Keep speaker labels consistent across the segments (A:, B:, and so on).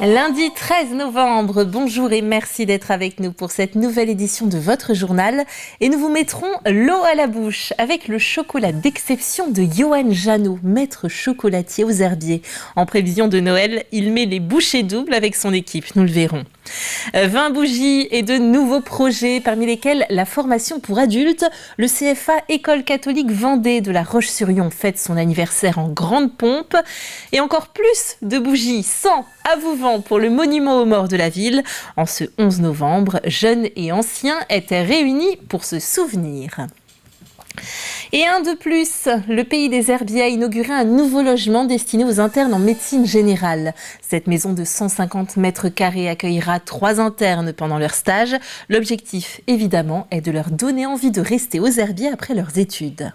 A: Lundi 13 novembre, bonjour et merci d'être avec nous pour cette nouvelle édition de votre journal. Et nous vous mettrons l'eau à la bouche avec le chocolat d'exception de Johan Janot, maître chocolatier aux Herbiers. En prévision de Noël, il met les bouchées doubles avec son équipe, nous le verrons. 20 bougies et de nouveaux projets, parmi lesquels la formation pour adultes. Le CFA École catholique Vendée de La Roche-sur-Yon fête son anniversaire en grande pompe. Et encore plus de bougies sans Abouvant pour le monument aux morts de la ville. En ce 11 novembre, jeunes et anciens étaient réunis pour se souvenir. Et un de plus, le Pays des Herbiers a inauguré un nouveau logement destiné aux internes en médecine générale. Cette maison de 150 mètres carrés accueillera 3 internes pendant leur stage. L'objectif, évidemment, est de leur donner envie de rester aux Herbiers après leurs études.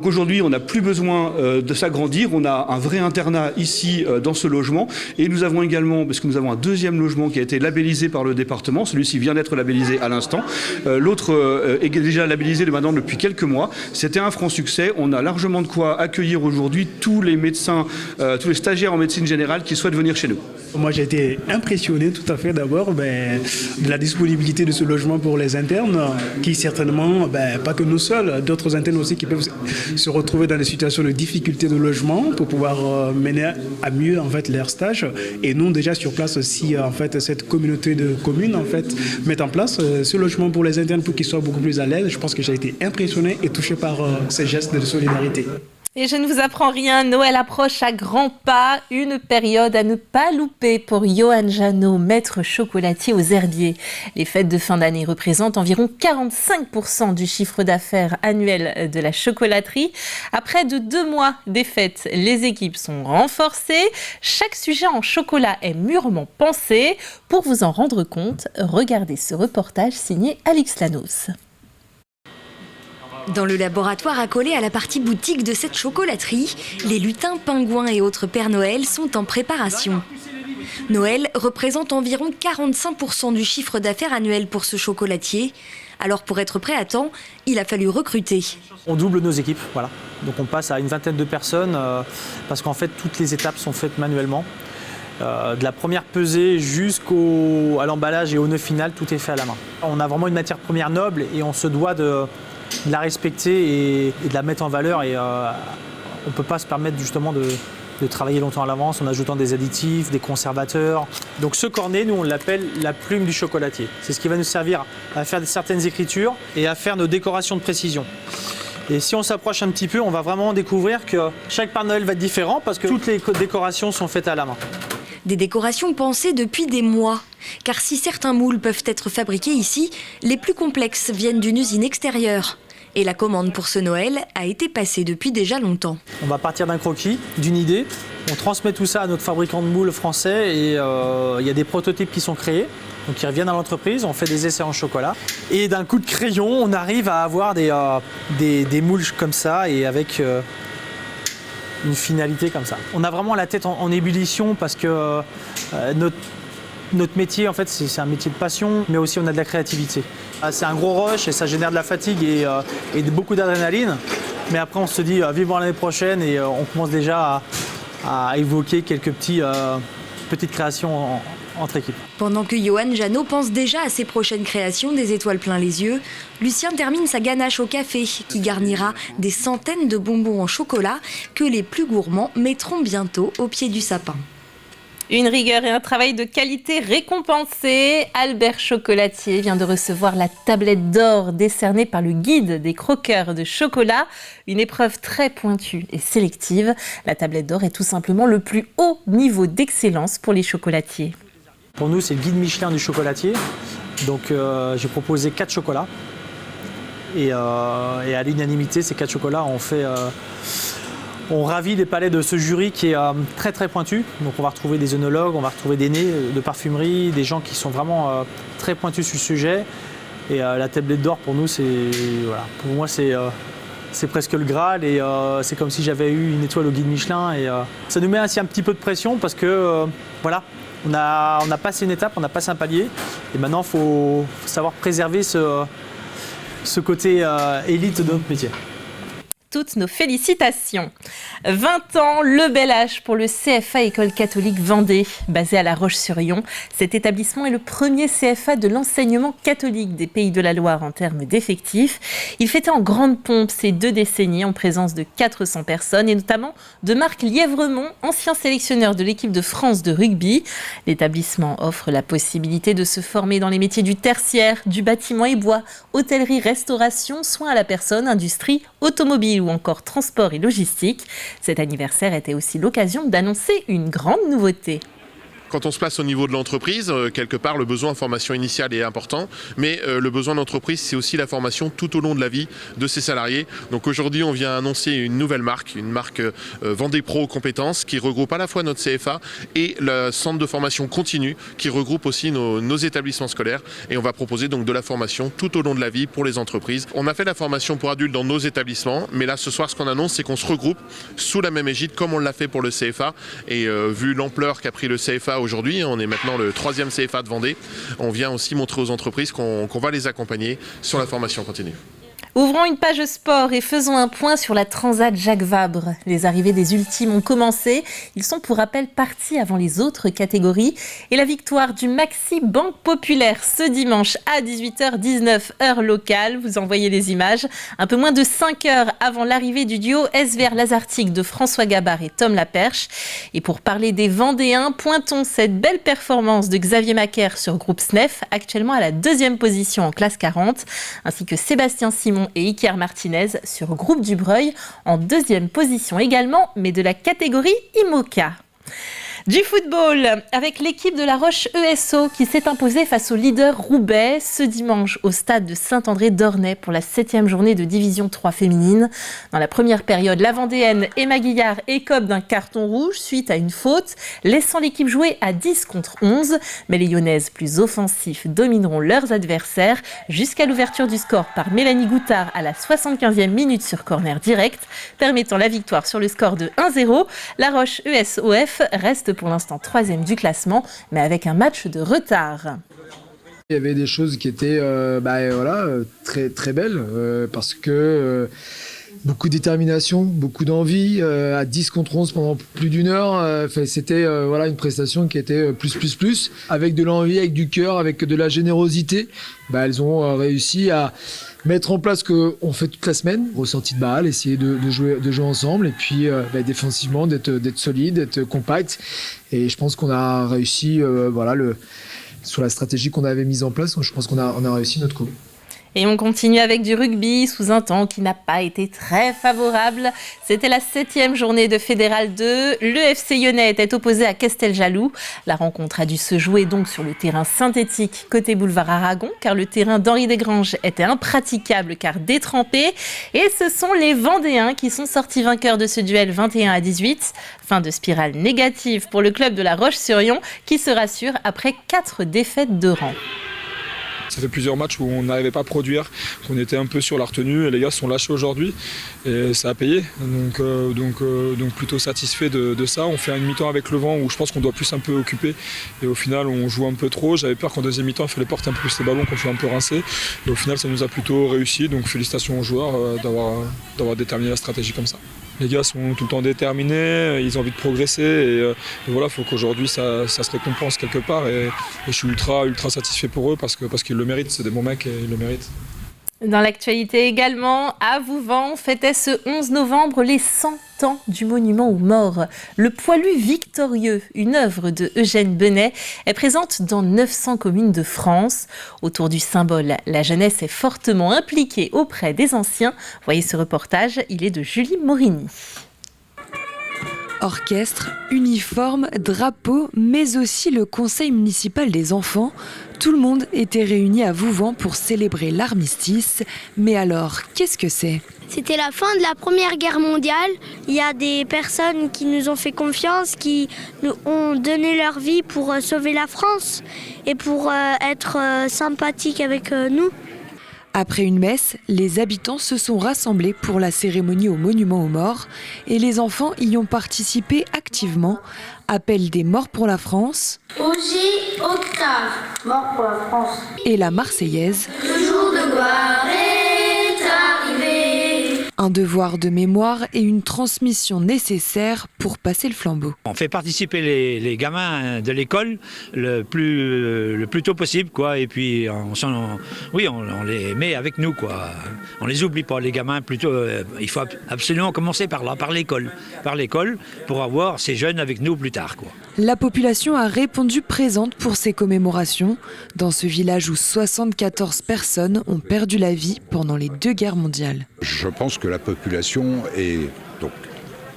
B: Aujourd'hui, on n'a plus besoin de s'agrandir. On a un vrai internat ici dans ce logement. Et nous avons également, parce que nous avons un deuxième logement qui a été labellisé par le département. Celui-ci vient d'être labellisé à l'instant. L'autre est déjà labellisé maintenant depuis quelques mois. C'était un franc succès. On a largement de quoi accueillir aujourd'hui tous les médecins, tous les stagiaires en médecine générale qui souhaitent venir chez nous.
C: Moi, j'ai été impressionné tout à fait d'abord de la disponibilité de ce logement pour les internes, qui certainement, pas que nous seuls, d'autres internes aussi qui peuvent se retrouver dans des situations de difficulté de logement pour pouvoir mener à mieux en fait leur stage. Et nous déjà sur place aussi en fait cette communauté de communes en fait met en place ce logement pour les internes pour qu'ils soient beaucoup plus à l'aise. Je pense que j'ai été impressionné et touché par ces gestes de solidarité.
A: Et je ne vous apprends rien, Noël approche à grands pas, une période à ne pas louper pour Johan Janot, maître chocolatier aux Herbiers. Les fêtes de fin d'année représentent environ 45% du chiffre d'affaires annuel de la chocolaterie. Après de 2 mois des fêtes, les équipes sont renforcées. Chaque sujet en chocolat est mûrement pensé. Pour vous en rendre compte, regardez ce reportage signé Alix Lanos.
D: Dans le laboratoire accolé à la partie boutique de cette chocolaterie, les lutins, pingouins et autres Père Noël sont en préparation. Noël représente environ 45% du chiffre d'affaires annuel pour ce chocolatier. Alors pour être prêt à temps, il a fallu recruter.
E: On double nos équipes, voilà. Donc on passe à une vingtaine de personnes parce qu'en fait toutes les étapes sont faites manuellement. De la première pesée jusqu'à l'emballage et au nœud final, tout est fait à la main. On a vraiment une matière première noble et on se doit de la respecter et de la mettre en valeur. Et on ne peut pas se permettre justement de travailler longtemps à l'avance en ajoutant des additifs, des conservateurs. Donc ce cornet, nous on l'appelle la plume du chocolatier. C'est ce qui va nous servir à faire certaines écritures et à faire nos décorations de précision. Et si on s'approche un petit peu, on va vraiment découvrir que chaque Père Noël va être différent parce que toutes les décorations sont faites à la main.
D: Des décorations pensées depuis des mois. Car si certains moules peuvent être fabriqués ici, les plus complexes viennent d'une usine extérieure. Et la commande pour ce Noël a été passée depuis déjà longtemps.
E: On va partir d'un croquis, d'une idée. On transmet tout ça à notre fabricant de moules français et il y a des prototypes qui sont créés. Donc ils reviennent à l'entreprise, on fait des essais en chocolat. Et d'un coup de crayon, on arrive à avoir des moules comme ça et avec une finalité comme ça. On a vraiment la tête en ébullition parce que notre métier, en fait, c'est un métier de passion, mais aussi on a de la créativité. C'est un gros rush et ça génère de la fatigue et beaucoup d'adrénaline. Mais après, on se dit vivement l'année prochaine et on commence déjà à évoquer quelques petites créations entre équipes.
D: Pendant que Johan Janot pense déjà à ses prochaines créations des étoiles plein les yeux, Lucien termine sa ganache au café qui garnira des centaines de bonbons en chocolat que les plus gourmands mettront bientôt au pied du sapin.
A: Une rigueur et un travail de qualité récompensés. Albert Chocolatier vient de recevoir la tablette d'or décernée par le guide des croqueurs de chocolat. Une épreuve très pointue et sélective. La tablette d'or est tout simplement le plus haut niveau d'excellence pour les chocolatiers.
E: Pour nous, c'est le guide Michelin du chocolatier. Donc j'ai proposé 4 chocolats. Et à l'unanimité, ces 4 chocolats on ravit les palais de ce jury qui est très très pointu. Donc on va retrouver des œnologues, on va retrouver des nez de parfumerie, des gens qui sont vraiment très pointus sur le sujet. Et la tablette d'or pour nous, pour moi c'est presque le Graal et c'est comme si j'avais eu une étoile au guide Michelin. Et ça nous met ainsi un petit peu de pression parce que on a passé une étape, on a passé un palier. Et maintenant il faut savoir préserver ce côté élite de notre métier.
A: Toutes nos félicitations. 20 ans, le bel âge pour le CFA École catholique Vendée, basé à La Roche-sur-Yon. Cet établissement est le premier CFA de l'enseignement catholique des Pays de la Loire en termes d'effectifs. Il fêtait en grande pompe ces 2 décennies en présence de 400 personnes et notamment de Marc Lièvremont, ancien sélectionneur de l'équipe de France de rugby. L'établissement offre la possibilité de se former dans les métiers du tertiaire, du bâtiment et bois, hôtellerie, restauration, soins à la personne, industrie, automobile ou encore transport et logistique. Cet anniversaire était aussi l'occasion d'annoncer une grande nouveauté.
F: Quand on se place au niveau de l'entreprise, quelque part, le besoin de formation initiale est important, mais le besoin d'entreprise, c'est aussi la formation tout au long de la vie de ses salariés. Donc aujourd'hui, on vient annoncer une nouvelle marque, une marque Vendée Pro Compétences, qui regroupe à la fois notre CFA et le centre de formation continue, qui regroupe aussi nos établissements scolaires. Et on va proposer donc de la formation tout au long de la vie pour les entreprises. On a fait la formation pour adultes dans nos établissements, mais là, ce soir, ce qu'on annonce, c'est qu'on se regroupe sous la même égide, comme on l'a fait pour le CFA. Et vu l'ampleur qu'a pris le CFA aujourd'hui, on est maintenant le 3e CFA de Vendée. On vient aussi montrer aux entreprises qu'on va les accompagner sur la formation continue.
A: Ouvrons une page sport et faisons un point sur la Transat Jacques Vabre. Les arrivées des ultimes ont commencé. Ils sont pour rappel partis avant les autres catégories. Et la victoire du Maxi Banque Populaire ce dimanche à 18h19 heure locale. Vous en voyez les images. Un peu moins de 5 heures avant l'arrivée du duo SVR Lazartique de François Gabard et Tom Laperche. Et pour parler des Vendéens, pointons cette belle performance de Xavier Macaire sur groupe SNEF, actuellement à la 2e position en classe 40, ainsi que Sébastien Simon et Iker Martinez sur groupe du Breuil en 2e position également, mais de la catégorie IMOCA. Du football, avec l'équipe de La Roche ESO qui s'est imposée face au leader Roubaix ce dimanche au stade de Saint-André-d'Ornay pour la 7e journée de Division 3 féminine. Dans la première période, la Vendéenne Emma Guillard écope d'un carton rouge suite à une faute, laissant l'équipe jouer à 10 contre 11. Mais les Lyonnaises, plus offensifs, domineront leurs adversaires jusqu'à l'ouverture du score par Mélanie Goutard à la 75e minute sur corner direct, permettant la victoire sur le score de 1-0. La Roche ESOF reste pour l'instant 3e du classement, mais avec un match de retard.
G: Il y avait des choses qui étaient très, très belles, parce que beaucoup de détermination, beaucoup d'envie, à 10 contre 11 pendant plus d'une heure. C'était une prestation qui était plus, avec de l'envie, avec du cœur, avec de la générosité. Elles ont réussi à mettre en place ce qu'on fait toute la semaine, ressortie de balle, essayer de jouer ensemble, et puis défensivement d'être solide, d'être compact. Et je pense qu'on a réussi sur la stratégie qu'on avait mise en place. Je pense qu'on a réussi notre coup.
A: Et on continue avec du rugby sous un temps qui n'a pas été très favorable. C'était la 7e journée de Fédéral 2. Le FC Lyonnais était opposé à Casteljaloux. La rencontre a dû se jouer donc sur le terrain synthétique côté boulevard Aragon, car le terrain d'Henri Desgranges était impraticable car détrempé. Et ce sont les Vendéens qui sont sortis vainqueurs de ce duel 21-18. Fin de spirale négative pour le club de La Roche-sur-Yon qui se rassure après 4 défaites de rang.
H: Ça fait plusieurs matchs où on n'arrivait pas à produire, qu'on était un peu sur la retenue et les gars se sont lâchés aujourd'hui et ça a payé. Donc plutôt satisfait de ça. On fait une mi-temps avec le vent où je pense qu'on doit plus un peu occuper et au final on joue un peu trop. J'avais peur qu'en deuxième mi-temps il fallait porter un peu plus les ballons, qu'on soit un peu rincé et au final ça nous a plutôt réussi. Donc félicitations aux joueurs d'avoir déterminé la stratégie comme ça. Les gars sont tout le temps déterminés, ils ont envie de progresser et voilà, il faut qu'aujourd'hui ça se récompense quelque part et je suis ultra satisfait pour eux parce qu'ils le méritent, c'est des bons mecs et ils le méritent.
A: Dans l'actualité également, à Vouvant, on fêtait ce 11 novembre les 100 ans du monument aux morts. Le Poilu victorieux, une œuvre de Eugène Benet, est présente dans 900 communes de France. Autour du symbole, la jeunesse est fortement impliquée auprès des anciens. Voyez ce reportage, il est de Julie Morini.
I: Orchestre, uniforme, drapeau, mais aussi le conseil municipal des enfants. Tout le monde était réuni à Vouvant pour célébrer l'armistice. Mais alors, qu'est-ce que c'est ?
J: C'était la fin de la Première Guerre mondiale. Il y a des personnes qui nous ont fait confiance, qui nous ont donné leur vie pour sauver la France et pour être sympathiques avec nous.
I: Après une messe, les habitants se sont rassemblés pour la cérémonie au monument aux morts et les enfants y ont participé activement. Appel des morts pour la France.
J: Ogier Octave, mort pour la France.
I: Et la Marseillaise.
J: Le jour de gloire est arrivé.
I: Un devoir de mémoire et une transmission nécessaire pour passer le flambeau.
K: On fait participer les gamins de l'école le plus tôt possible, quoi. Et puis on les met avec nous, quoi. On les oublie pas, les gamins. Plutôt, il faut absolument commencer par là, par l'école, pour avoir ces jeunes avec nous plus tard, quoi.
I: La population a répondu présente pour ces commémorations, dans ce village où 74 personnes ont perdu la vie pendant les 2 guerres mondiales.
L: Je pense que la population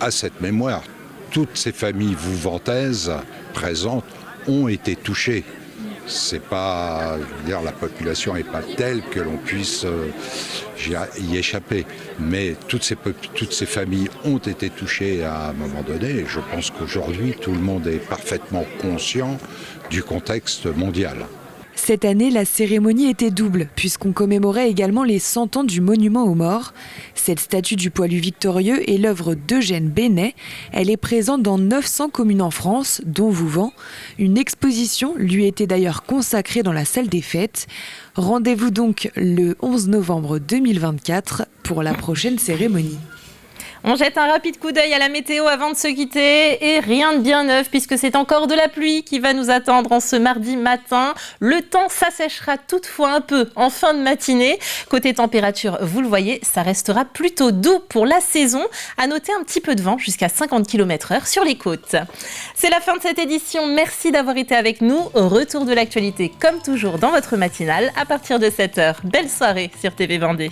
L: a cette mémoire. Toutes ces familles vouvantaises présentes ont été touchées. C'est pas, la population n'est pas telle que l'on puisse y échapper. Mais toutes ces familles ont été touchées à un moment donné. Et je pense qu'aujourd'hui, tout le monde est parfaitement conscient du contexte mondial.
I: Cette année, la cérémonie était double, puisqu'on commémorait également les 100 ans du monument aux morts. Cette statue du poilu victorieux est l'œuvre d'Eugène Bénet. Elle est présente dans 900 communes en France, dont Vouvant. Une exposition lui était d'ailleurs consacrée dans la salle des fêtes. Rendez-vous donc le 11 novembre 2024 pour la prochaine cérémonie.
A: On jette un rapide coup d'œil à la météo avant de se quitter et rien de bien neuf puisque c'est encore de la pluie qui va nous attendre en ce mardi matin. Le temps s'assèchera toutefois un peu en fin de matinée. Côté température, vous le voyez, ça restera plutôt doux pour la saison. À noter un petit peu de vent jusqu'à 50 km/h sur les côtes. C'est la fin de cette édition. Merci d'avoir été avec nous. Retour de l'actualité comme toujours dans votre matinale à partir de 7h. Belle soirée sur TV Vendée.